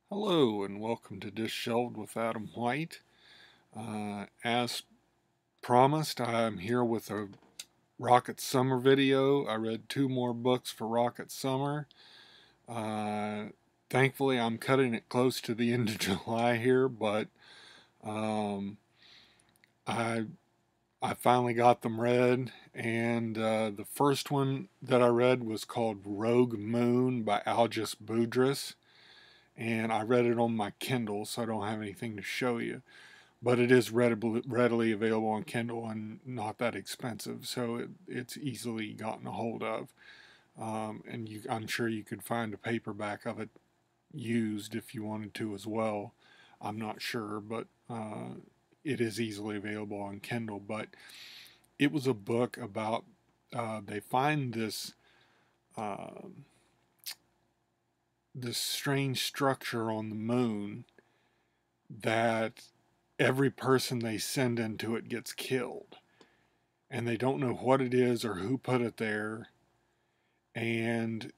Hello and welcome to Disheveled with Adam White. As promised, I'm here with a Rocket Summer video. I read two more books for Rocket Summer. Thankfully, I'm cutting it close to the end of July here, but um, I I finally got them read, and the first one that I read was called Rogue Moon by Algis Budrys, and I read it on my Kindle, so I don't have anything to show you. But it is readily available on Kindle and not that expensive, so it's easily gotten a hold of. And I'm sure you could find a paperback of it used if you wanted to as well. I'm not sure, but it is easily available on Kindle. But it was a book about they find uh, this strange structure on the moon that every person they send into it gets killed. And they don't know what it is or who put it there. And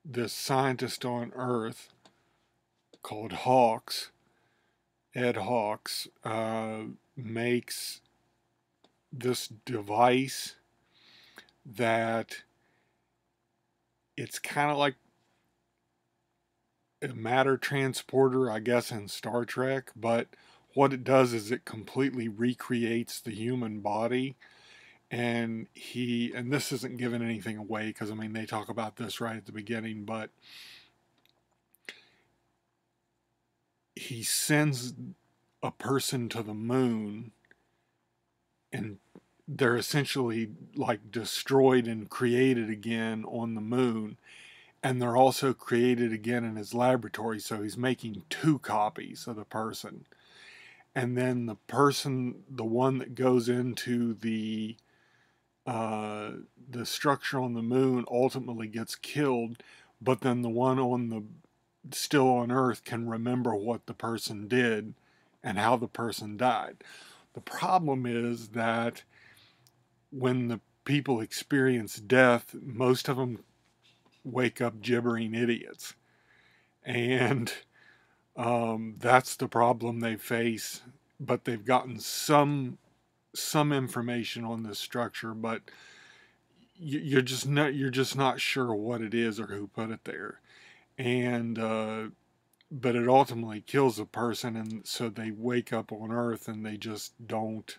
this scientist on Earth called Ed Hawks, makes this device that it's kind of like a matter transporter, I guess, in Star Trek, but what it does is it completely recreates the human body. And this isn't giving anything away because I mean they talk about this right at the beginning, but he sends a person to the moon and they're essentially like destroyed and created again on the moon, and they're also created again in his laboratory, so he's making two copies of the person. And then the one that goes into the structure on the moon ultimately gets killed, but then the one still on Earth can remember what the person did and how the person died. The problem is that when the people experience death, most of them wake up gibbering idiots. And that's the problem they face. But they've gotten some information on this structure, but you're just not sure what it is or who put it there. And but it ultimately kills a person, and so they wake up on Earth and they just don't.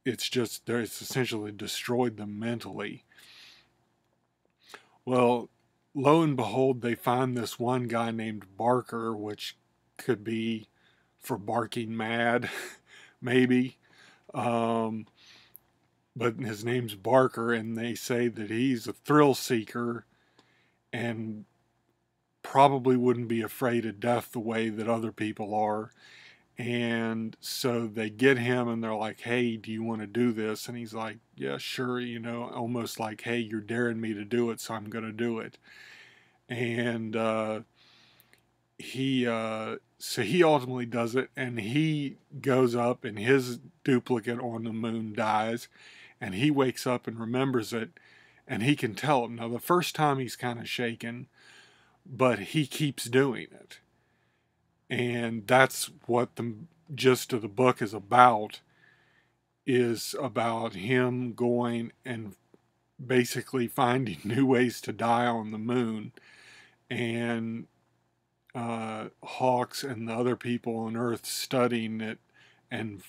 It's essentially destroyed them mentally. Well, lo and behold, they find this one guy named Barker, which could be for barking mad, maybe. Um, but his name's Barker, and they say that he's a thrill seeker and probably wouldn't be afraid of death the way that other people are. And so they get him and they're like, hey, do you want to do this? And he's like, yeah, sure, almost like, hey, you're daring me to do it, so I'm going to do it. And so he ultimately does it, and he goes up and his duplicate on the moon dies, and he wakes up and remembers it, and he can tell him. Now, the first time he's kind of shaken, but he keeps doing it. And that's what the gist of the book is about him going and basically finding new ways to die on the moon, and Hawks and the other people on Earth studying it and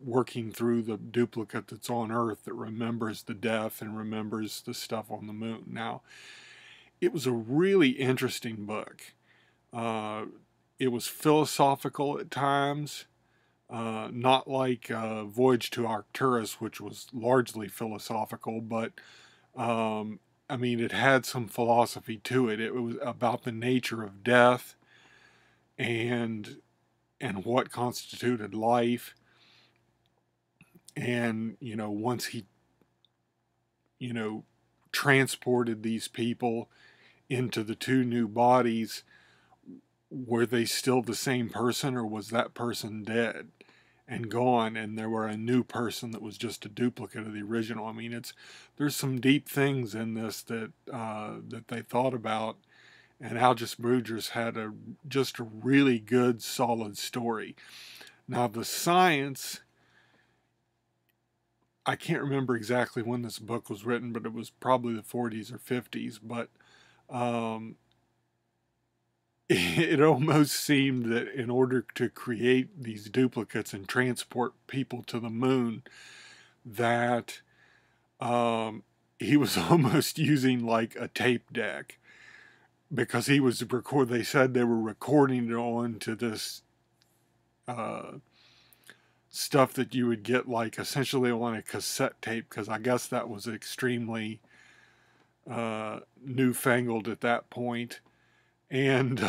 working through the duplicate that's on Earth that remembers the death and remembers the stuff on the moon. Now, it was a really interesting book. It was philosophical at times, not like Voyage to Arcturus, which was largely philosophical, but I mean, it had some philosophy to it. It was about the nature of death and what constituted life. And, once he, transported these people into the two new bodies, were they still the same person, or was that person dead and gone, and there were a new person that was just a duplicate of the original? I mean, there's some deep things in this that that they thought about, and Algis Budrys had just a really good, solid story. Now the science, I can't remember exactly when this book was written, but it was probably the 40s or 50s, but it almost seemed that in order to create these duplicates and transport people to the moon, that he was almost using like a tape deck, because he was they said they were recording it onto this stuff that you would get like essentially on a cassette tape, because I guess that was extremely newfangled at that point. And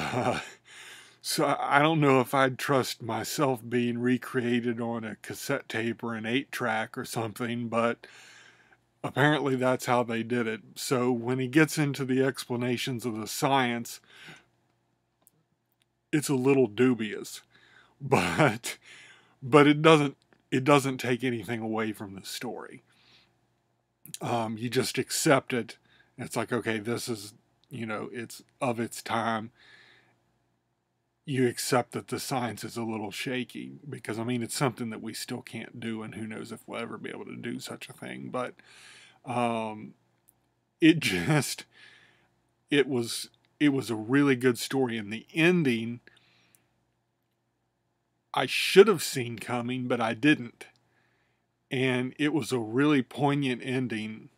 so I don't know if I'd trust myself being recreated on a cassette tape or an 8-track or something, but apparently that's how they did it. So when he gets into the explanations of the science, it's a little dubious, but it doesn't take anything away from the story. You just accept it. It's like, okay, this is, it's of its time. You accept that the science is a little shaky, because I mean, it's something that we still can't do, and who knows if we'll ever be able to do such a thing. But it was a really good story, and the ending I should have seen coming, but I didn't. And it was a really poignant ending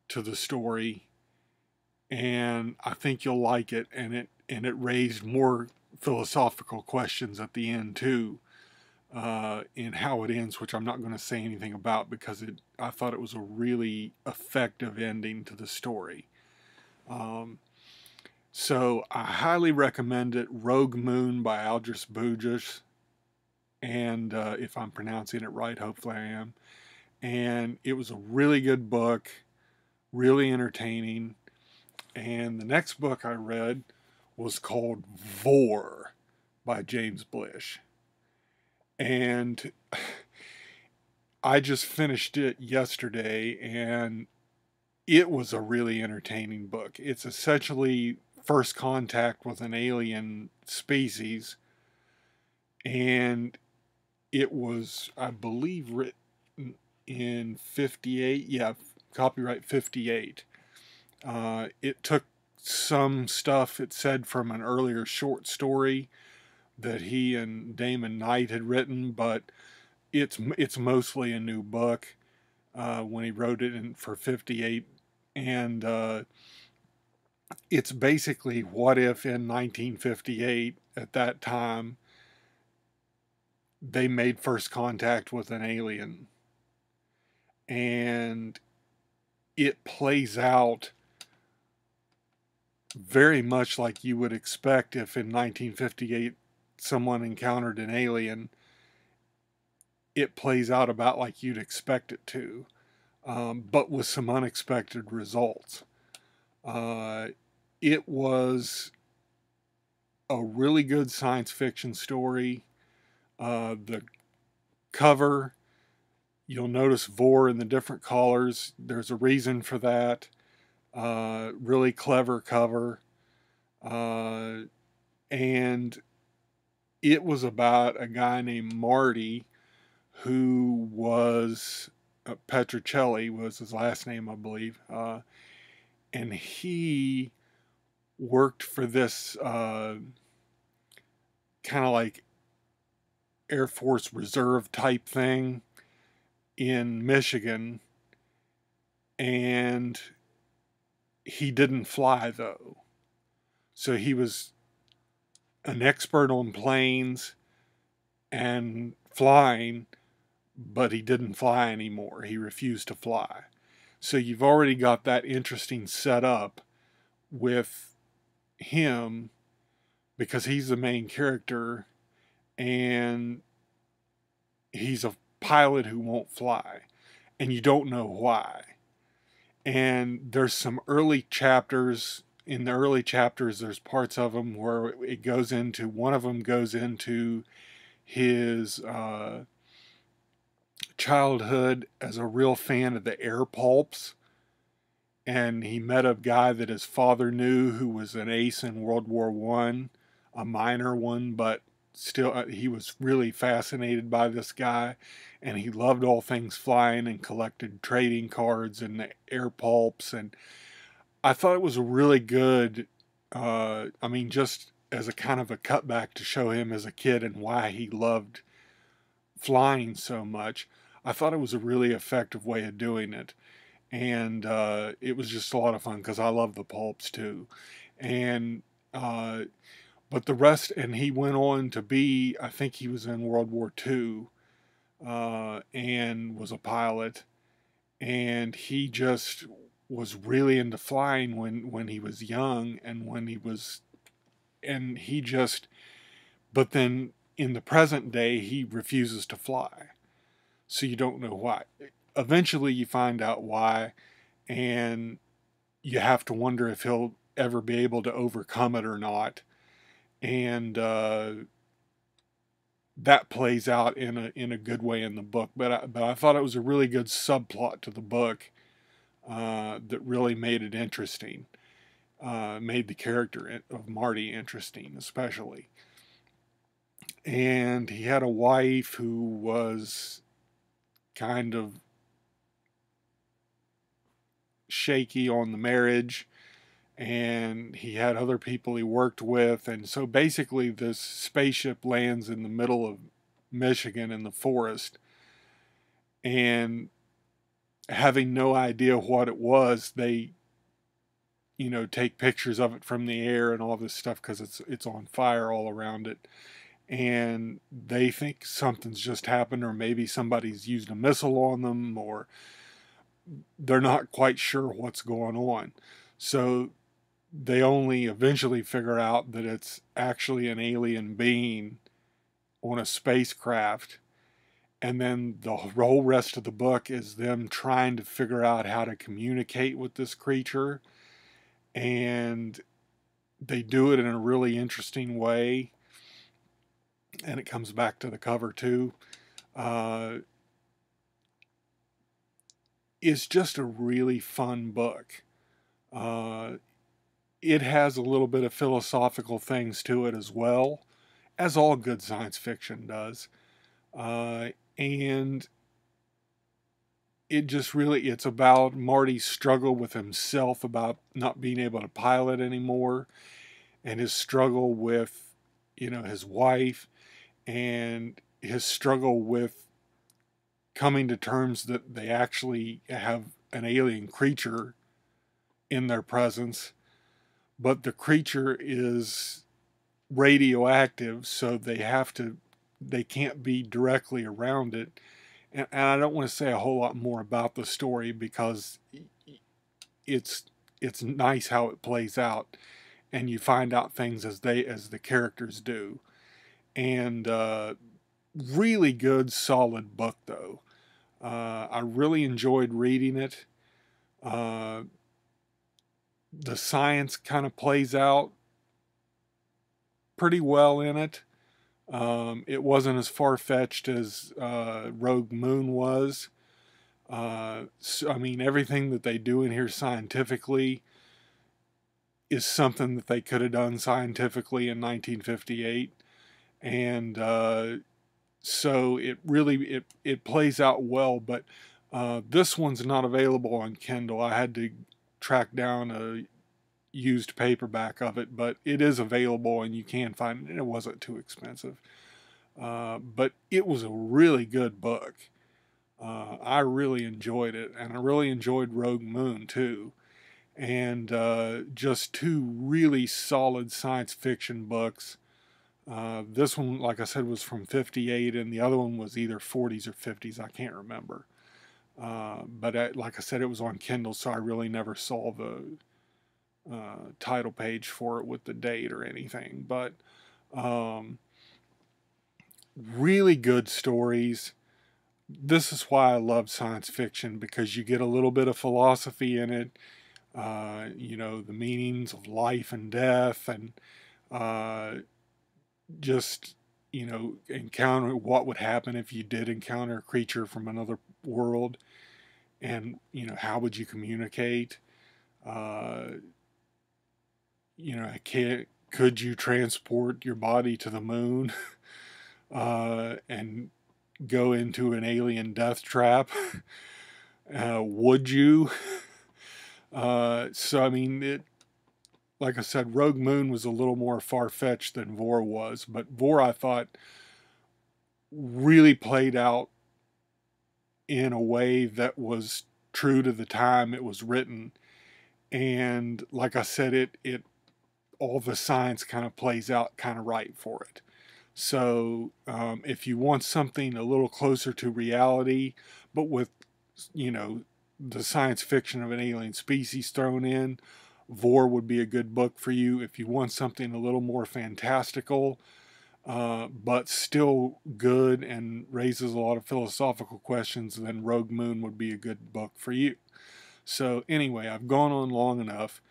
to the story, and I think you'll like it. And it raised more philosophical questions at the end too, in how it ends, which I'm not going to say anything about, because I thought it was a really effective ending to the story. So I highly recommend it. Rogue Moon by Algis Budrys, and if I'm pronouncing it right, hopefully I am. And it was a really good book, really entertaining. And the next book I read was called VOR by James Blish. And I just finished it yesterday, and it was a really entertaining book. It's essentially first contact with an alien species, and it was, I believe, written in 58. Yeah, copyright 58. It took some stuff, it said, from an earlier short story that he and Damon Knight had written, but it's mostly a new book when he wrote it for 58. And it's basically, what if in 1958, at that time, they made first contact with an alien, and it plays out very much like you would expect if in 1958 someone encountered an alien. It plays out about like you'd expect it to, but with some unexpected results. It was a really good science fiction story. The cover, you'll notice VOR in the different colors. There's a reason for that. Really clever cover. And it was about a guy named Marty, who was Petrocelli was his last name, I believe. And he worked for this kind of like Air Force Reserve type thing in Michigan, and he didn't fly though. So he was an expert on planes and flying, but he didn't fly anymore. He refused to fly. So you've already got that interesting setup with him, because he's the main character and he's a pilot who won't fly, and you don't know why. And there's some early chapters. In the early chapters, there's parts of them where it goes into, one of them goes into his childhood as a real fan of the air pulps, and he met a guy that his father knew who was an ace in World War I, a minor one, but still he was really fascinated by this guy, and he loved all things flying and collected trading cards and air pulps. And I thought it was a really good, I mean, just as a kind of a cutback to show him as a kid and why he loved flying so much. I thought it was a really effective way of doing it, and it was just a lot of fun because I love the pulps too. And but the rest, and he went on to be, I think he was in World War II, and was a pilot, and he just was really into flying when he was young, and when he was, and he just, but then in the present day he refuses to fly, so you don't know why. Eventually you find out why, and you have to wonder if he'll ever be able to overcome it or not. And that plays out in a good way in the book. But I thought it was a really good subplot to the book, that really made it interesting, made the character of Marty interesting, especially. And he had a wife who was kind of shaky on the marriage, and he had other people he worked with, and so basically this spaceship lands in the middle of Michigan in the forest, and having no idea what it was, they, you know, take pictures of it from the air and all this stuff because it's on fire all around it, and they think something's just happened, or maybe somebody's used a missile on them, or they're not quite sure what's going on. So they only eventually figure out that it's actually an alien being on a spacecraft. And then the whole rest of the book is them trying to figure out how to communicate with this creature. And they do it in a really interesting way. And it comes back to the cover too. It's just a really fun book. It has a little bit of philosophical things to it as well, as all good science fiction does. And it just really, it's about Marty's struggle with himself about not being able to pilot anymore, and his struggle with, you know, his wife, and his struggle with coming to terms that they actually have an alien creature in their presence, but the creature is radioactive, so they can't be directly around it. And I don't want to say a whole lot more about the story because it's nice how it plays out, and you find out things as the characters do. And really good, solid book though. I really enjoyed reading it. The science kind of plays out pretty well in it. It wasn't as far-fetched as Rogue Moon was. So, I mean, everything that they do in here scientifically is something that they could have done scientifically in 1958. And so it really, it plays out well, but this one's not available on Kindle. I had to track down a used paperback of it, but it is available and you can find it, and it wasn't too expensive. But it was a really good book. I really enjoyed it, and I really enjoyed Rogue Moon too. And just two really solid science fiction books. This one, like I said, was from '58, and the other one was either '40s or '50s. I can't remember. But like I said, it was on Kindle, so I really never saw the title page for it with the date or anything. But really good stories. This is why I love science fiction, because you get a little bit of philosophy in it. You know, the meanings of life and death, and just, you know, encounter what would happen if you did encounter a creature from another world, and, you know, how would you communicate. uh, could you transport your body to the moon and go into an alien death trap? Would you? So I mean, like I said, Rogue Moon was a little more far-fetched than VOR was, but VOR, I thought, really played out in a way that was true to the time it was written. And like I said, it all the science kind of plays out kind of right for it. So if you want something a little closer to reality, but with, the science fiction of an alien species thrown in, VOR would be a good book for you. If you want something a little more fantastical, but still good and raises a lot of philosophical questions, then Rogue Moon would be a good book for you. So anyway, I've gone on long enough.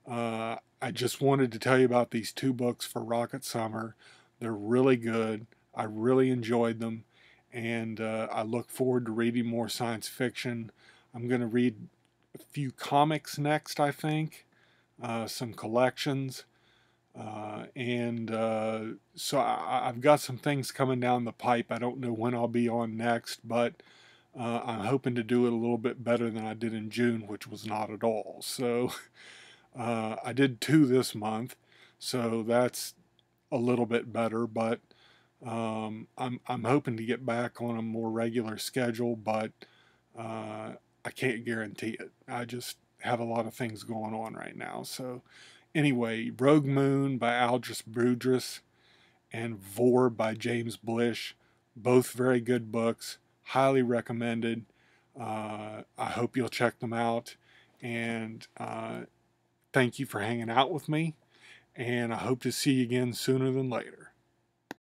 I just wanted to tell you about these 2 books for Rocket Summer. They're really good. I really enjoyed them, and I look forward to reading more science fiction. I'm going to read a few comics next, I think, some collections, and so I've got some things coming down the pipe. I don't know when I'll be on next, but I'm hoping to do it a little bit better than I did in June, which was not at all. So I did 2 this month, so that's a little bit better, but I'm hoping to get back on a more regular schedule, but I can't guarantee it. I just have a lot of things going on right now. So anyway, Rogue Moon by Algis Budrys and VOR by James Blish, both very good books, highly recommended. I hope you'll check them out, and thank you for hanging out with me, and I hope to see you again sooner than later.